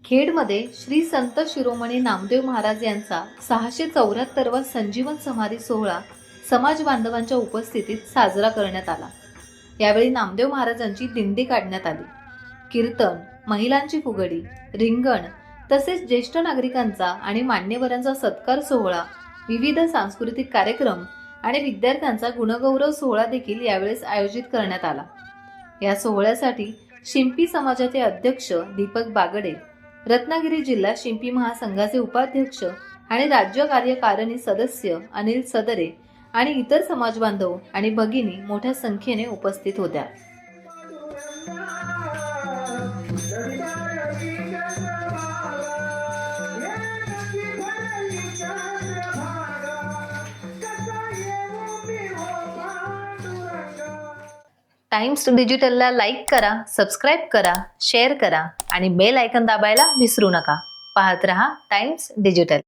खेडमध्ये श्री संत शिरोमणी नामदेव महाराज यांचा 674वा संजीवन समाधी सोहळा समाज बांधवांच्या उपस्थितीत साजरा करण्यात आला। यावेळी नामदेव महाराजांची दिंडी काढण्यात आली। कीर्तन, महिलांची फुगडी, रिंगण तसेच ज्येष्ठ नागरिकांचा आणि मान्यवरांचा सत्कार सोहळा, विविध सांस्कृतिक कार्यक्रम आणि विद्यार्थ्यांचा गुणगौरव सोहळा देखील यावेळेस आयोजित करण्यात आला। या सोहळ्यासाठी शिंपी समाजाचे अध्यक्ष दीपक बागडे, रत्नागिरी जिल्हा शिंपी महासंघाचे उपाध्यक्ष आणि राज्य कार्यकारिणी सदस्य अनिल सदरे आणि इतर समाज बांधव आणि भगिनी मोठ्या संख्येने उपस्थित होत्या। टाइम्स डिजिटलला लाईक करा, सबस्क्राइब करा, शेअर करा आणि बेल आयकॉन दाबायला विसरू नका। पाहत रहा टाइम्स डिजिटल।